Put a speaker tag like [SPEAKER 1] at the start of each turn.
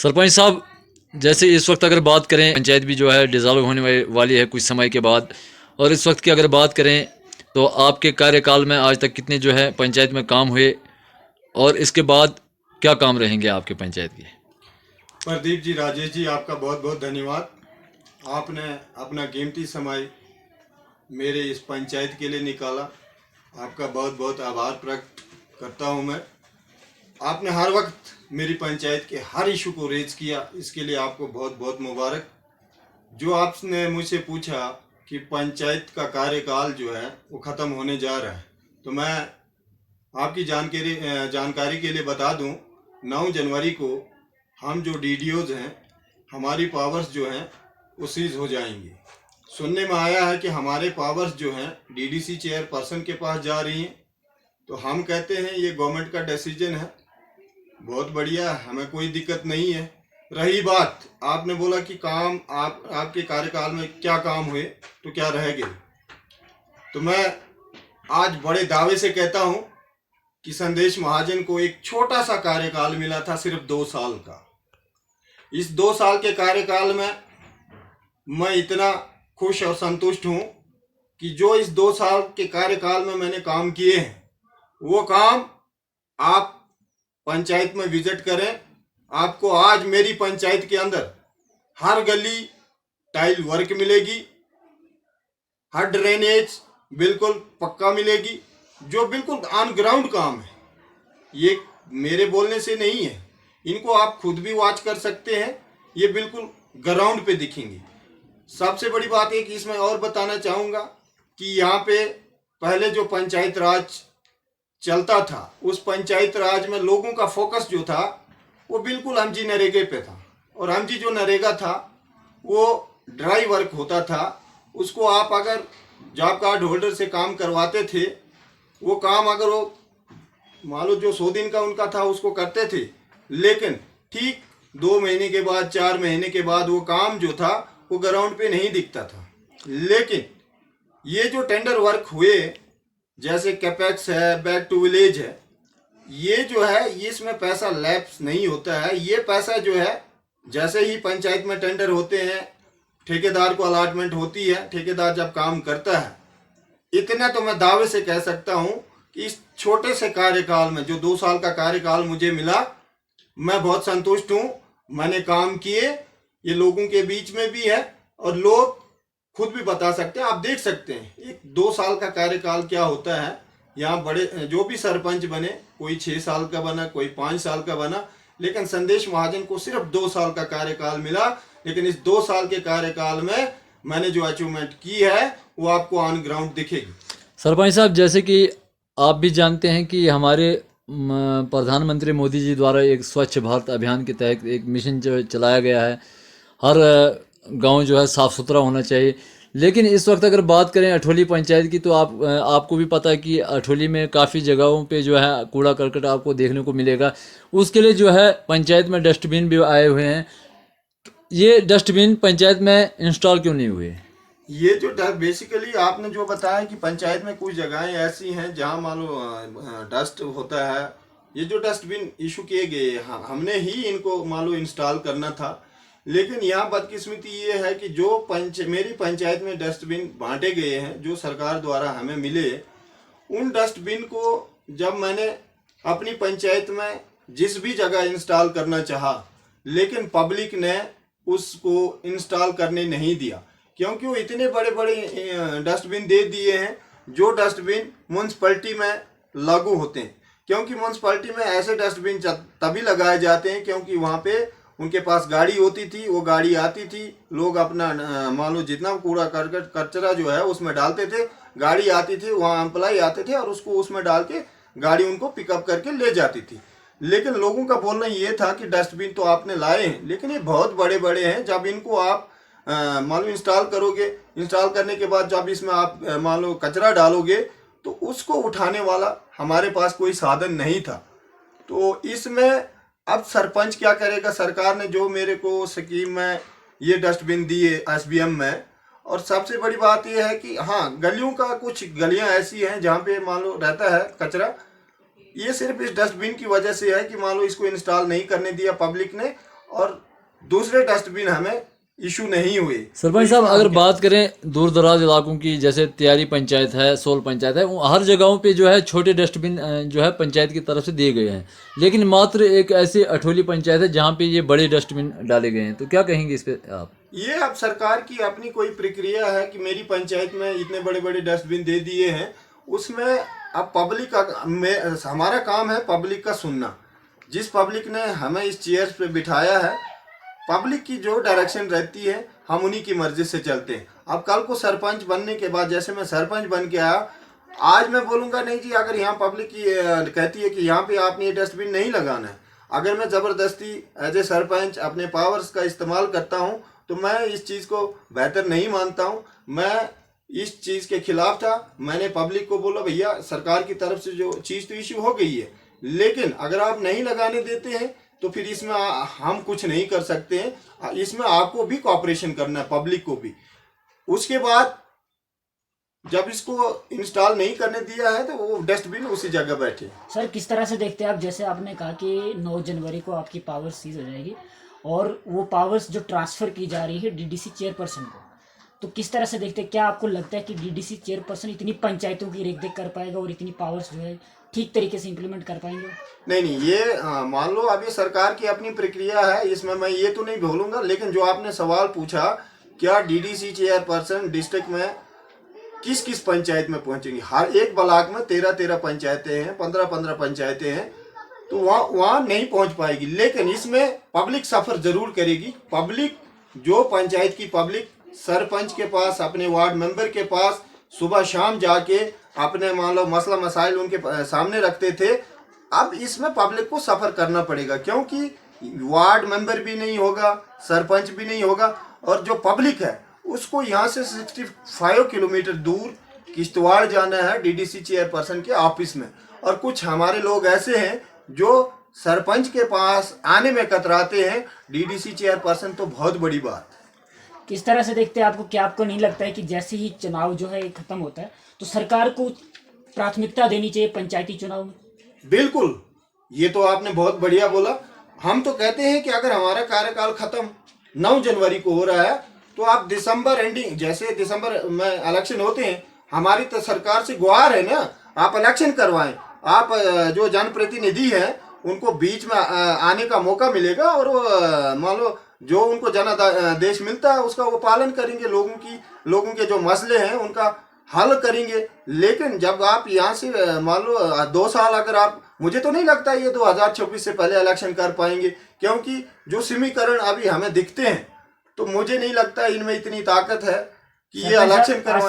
[SPEAKER 1] सरपंच साहब, जैसे इस वक्त अगर बात करें, पंचायत भी जो है डिज़ाल्व होने वाली है कुछ समय के बाद, और इस वक्त की अगर बात करें तो आपके कार्यकाल में आज तक कितने जो है पंचायत में काम हुए और इसके बाद क्या काम रहेंगे आपके पंचायत के?
[SPEAKER 2] प्रदीप जी, राजेश जी, आपका बहुत बहुत धन्यवाद। आपने अपना कीमती समय मेरे इस पंचायत के लिए निकाला। आपका बहुत बहुत आभार प्रकट करता हूं मैं। आपने हर वक्त मेरी पंचायत के हर इशू को रेज किया, इसके लिए आपको बहुत बहुत मुबारक। जो आपने मुझसे पूछा कि पंचायत का कार्यकाल जो है वो ख़त्म होने जा रहा है, तो मैं आपकी जानकारी के लिए बता दूं, 9 जनवरी को हम जो डीडीओज हैं, हमारी पावर्स जो हैं वो सीज हो जाएंगी। सुनने में आया है कि हमारे पावर्स जो हैं डीडीसी चेयरपर्सन के पास जा रही हैं, तो हम कहते हैं ये गवर्नमेंट का डिसीजन है, बहुत बढ़िया, हमें कोई दिक्कत नहीं है। रही बात, आपने बोला कि काम आपके कार्यकाल में क्या काम हुए तो क्या रह गए, तो मैं आज बड़े दावे से कहता हूं कि संदेश महाजन को एक छोटा सा कार्यकाल मिला था, सिर्फ 2 साल का। इस 2 साल के कार्यकाल में मैं इतना खुश और संतुष्ट हूं कि जो इस 2 साल के कार्यकाल में मैंने काम किए हैं, वो काम आप पंचायत में विजिट करें, आपको आज मेरी पंचायत के अंदर हर गली टाइल वर्क मिलेगी, हर ड्रेनेज बिल्कुल पक्का मिलेगी, जो बिल्कुल ऑन ग्राउंड काम है। ये मेरे बोलने से नहीं है, इनको आप खुद भी वॉच कर सकते हैं, ये बिल्कुल ग्राउंड पे दिखेंगे। सबसे बड़ी बात एक इसमें और बताना चाहूँगा कि यहाँ पे पहले जो पंचायत राज चलता था, उस पंचायत राज में लोगों का फोकस जो था वो बिल्कुल हमजी नरेगे पे था, और हमजी जो नरेगा था वो ड्राई वर्क होता था। उसको आप अगर जॉब कार्ड होल्डर से काम करवाते थे, वो काम अगर वो मान लो जो 100 दिन का उनका था उसको करते थे, लेकिन ठीक 2 महीने के बाद 4 महीने के बाद वो काम जो था वो ग्राउंड पे नहीं दिखता था। लेकिन ये जो टेंडर वर्क हुए, जैसे कैपेक्स है, बैक टू विलेज है, ये जो है इसमें पैसा लैप्स नहीं होता है। ये पैसा जो है जैसे ही पंचायत में टेंडर होते हैं, ठेकेदार को अलॉटमेंट होती है, ठेकेदार जब काम करता है, इतना तो मैं दावे से कह सकता हूँ कि इस छोटे से कार्यकाल में जो 2 साल का कार्यकाल मुझे मिला, मैं बहुत संतुष्ट हूँ। मैंने काम किए, ये लोगों के बीच में भी है और लोग खुद भी बता सकते हैं, आप देख सकते हैं एक 2 साल का कार्यकाल क्या होता है। यहाँ बड़े जो भी सरपंच बने, कोई 6 साल का बना, कोई 5 साल का बना, लेकिन संदेश महाजन को सिर्फ 2 साल का कार्यकाल मिला। लेकिन इस 2 साल के कार्यकाल में मैंने जो अचीवमेंट की है वो आपको ऑन ग्राउंड दिखेगी।
[SPEAKER 1] सरपंच साहब, जैसे कि आप भी जानते हैं कि हमारे प्रधानमंत्री मोदी जी द्वारा एक स्वच्छ भारत अभियान के तहत एक मिशन जो चलाया गया है, हर गांव जो है साफ़ सुथरा होना चाहिए। लेकिन इस वक्त अगर बात करें अठोली पंचायत की, तो आपको भी पता है कि अठोली में काफ़ी जगहों पे जो है कूड़ा करकट आपको देखने को मिलेगा। उसके लिए जो है पंचायत में डस्टबिन भी आए हुए हैं। ये डस्टबिन पंचायत में इंस्टॉल क्यों नहीं हुए?
[SPEAKER 2] ये जो बेसिकली आपने जो बताया कि पंचायत में कुछ जगहें ऐसी हैं जहां मान लो डस्ट होता है, ये जो डस्टबिन इशू किए गए, हमने ही इनको मान लो इंस्टॉल करना था। लेकिन यहाँ बदकिस्मती ये है कि जो मेरी पंचायत में डस्टबिन बांटे गए हैं, जो सरकार द्वारा हमें मिले, उन डस्टबिन को जब मैंने अपनी पंचायत में जिस भी जगह इंस्टॉल करना चाहा, लेकिन पब्लिक ने उसको इंस्टॉल करने नहीं दिया, क्योंकि वो इतने बड़े बड़े डस्टबिन दे दिए हैं जो डस्टबिन म्यूनसिपैलिटी में लागू होते हैं। क्योंकि म्यूनसिपैलिटी में ऐसे डस्टबिन तभी लगाए जाते हैं क्योंकि वहाँ पे उनके पास गाड़ी होती थी, वो गाड़ी आती थी, लोग अपना मान लो जितना कूड़ा करकट कचरा जो है उसमें डालते थे, गाड़ी आती थी, वहाँ एम्प्लॉय आते थे और उसको उसमें डाल के गाड़ी उनको पिकअप करके ले जाती थी। लेकिन लोगों का बोलना ये था कि डस्टबिन तो आपने लाए हैं, लेकिन ये बहुत बड़े बड़े हैं, जब इनको आप मान लो इंस्टॉल करोगे, इंस्टॉल करने के बाद जब इसमें आप मान लो कचरा डालोगे, तो उसको उठाने वाला हमारे पास कोई साधन नहीं था। तो इसमें अब सरपंच क्या करेगा? सरकार ने जो मेरे को स्कीम में ये डस्टबिन दिए एसबीएम में, और सबसे बड़ी बात यह है कि हाँ, गलियों का कुछ गलियां ऐसी हैं जहाँ पे मान लो रहता है कचरा, ये सिर्फ इस डस्टबिन की वजह से है कि मान लो इसको इंस्टॉल नहीं करने दिया पब्लिक ने, और दूसरे डस्टबिन हमें इशू नहीं हुए।
[SPEAKER 1] सरपंच साहब, अगर बात करें दूर दराज इलाकों की, जैसे त्यारी पंचायत है, सोल पंचायत है, हर जगहों पे जो है छोटे डस्टबिन जो है पंचायत की तरफ से दिए गए हैं, लेकिन मात्र एक ऐसी अठोली पंचायत है जहाँ पे ये बड़े डस्टबिन डाले गए हैं। तो क्या कहेंगे इस पे आप?
[SPEAKER 2] ये अब सरकार की अपनी कोई प्रक्रिया है कि मेरी पंचायत में इतने बड़े बड़े डस्टबिन दे दिए हैं, उसमें अब पब्लिक का हमारा काम है पब्लिक का सुनना। जिस पब्लिक ने हमें इस चेयर पे बिठाया है, पब्लिक की जो डायरेक्शन रहती है हम उन्हीं की मर्जी से चलते हैं। अब कल को सरपंच बनने के बाद, जैसे मैं सरपंच बन के आया, आज मैं बोलूँगा नहीं जी, अगर यहाँ पब्लिक की कहती है कि यहाँ पे आपने ये डस्टबिन नहीं लगाना है, अगर मैं ज़बरदस्ती एज ए सरपंच अपने पावर्स का इस्तेमाल करता हूँ तो मैं इस चीज़ को बेहतर नहीं मानता हूँ। मैं इस चीज़ के खिलाफ था। मैंने पब्लिक को बोला भैया सरकार की तरफ से जो चीज़ तो इशू हो गई है, लेकिन अगर आप नहीं लगाने देते हैं तो फिर इसमें हम कुछ नहीं कर सकते हैं। इसमें आपको भी कोऑपरेशन करना है, पब्लिक को भी। उसके बाद जब इसको इंस्टॉल नहीं करने दिया है तो वो डस्टबिन उसी जगह बैठे।
[SPEAKER 3] सर, किस तरह से देखते हैं आप, जैसे आपने कहा कि 9 जनवरी को आपकी पावर सीज हो जाएगी और वो पावर्स जो ट्रांसफ़र की जा रही है डीडीसी चेयरपर्सन को, तो किस तरह से देखते हैं? क्या आपको लगता है कि डीडीसी चेयरपर्सन इतनी पंचायतों की रेख देख कर पाएगा और इतनी पावर्स जो है ठीक तरीके से इम्प्लीमेंट कर पाएंगे?
[SPEAKER 2] नहीं, ये मान लो अब ये सरकार की अपनी प्रक्रिया है, इसमें मैं ये तो नहीं बोलूँगा। लेकिन जो आपने सवाल पूछा, क्या डीडीसी चेयरपर्सन डिस्ट्रिक्ट में किस किस पंचायत में पहुंचेंगी? हर एक ब्लॉक में 13 पंचायतें हैं, 15 पंचायतें हैं, तो वहाँ नहीं पहुंच पाएगी। लेकिन इसमें पब्लिक सफ़र जरूर करेगी। पब्लिक, जो पंचायत की पब्लिक सरपंच के पास, अपने वार्ड मेंबर के पास सुबह शाम जाके अपने मान लो मसला मसाइल उनके सामने रखते थे, अब इसमें पब्लिक को सफ़र करना पड़ेगा, क्योंकि वार्ड मेंबर भी नहीं होगा, सरपंच भी नहीं होगा, और जो पब्लिक है उसको यहाँ से 65 किलोमीटर दूर किश्तवाड़ जाना है डीडीसी चेयरपर्सन के ऑफिस में। और कुछ हमारे लोग ऐसे हैं जो सरपंच के पास आने में कतराते हैं, डीडीसी चेयरपर्सन तो बहुत बड़ी बात।
[SPEAKER 3] किस तरह से देखते हैं आपको? क्या आपको नहीं लगता है कि जैसे ही चुनाव जो है खत्म होता है तो सरकार को प्राथमिकता देनी चाहिए पंचायती चुनाव में?
[SPEAKER 2] बिल्कुल, ये तो आपने बहुत बढ़िया बोला। हम तो कहते हैं कि अगर हमारा कार्यकाल खत्म 9 जनवरी को हो रहा है तो आप दिसंबर एंडिंग, जैसे दिसंबर में इलेक्शन होते हैं, हमारी तो सरकार से गुहार है ना, आप इलेक्शन करवाएं। आप जो जनप्रतिनिधि हैं उनको बीच में आने का मौका मिलेगा और मान लो जो उनको जनादेश मिलता है उसका वो पालन करेंगे, लोगों के जो मसले हैं उनका हल करेंगे। लेकिन जब आप यहाँ से मान लो 2 साल, अगर आप, मुझे तो नहीं लगता ये 2026 से पहले इलेक्शन कर पाएंगे, क्योंकि जो समीकरण अभी हमें दिखते हैं तो मुझे नहीं लगता इनमें इतनी ताकत है कि ये इलेक्शन करवा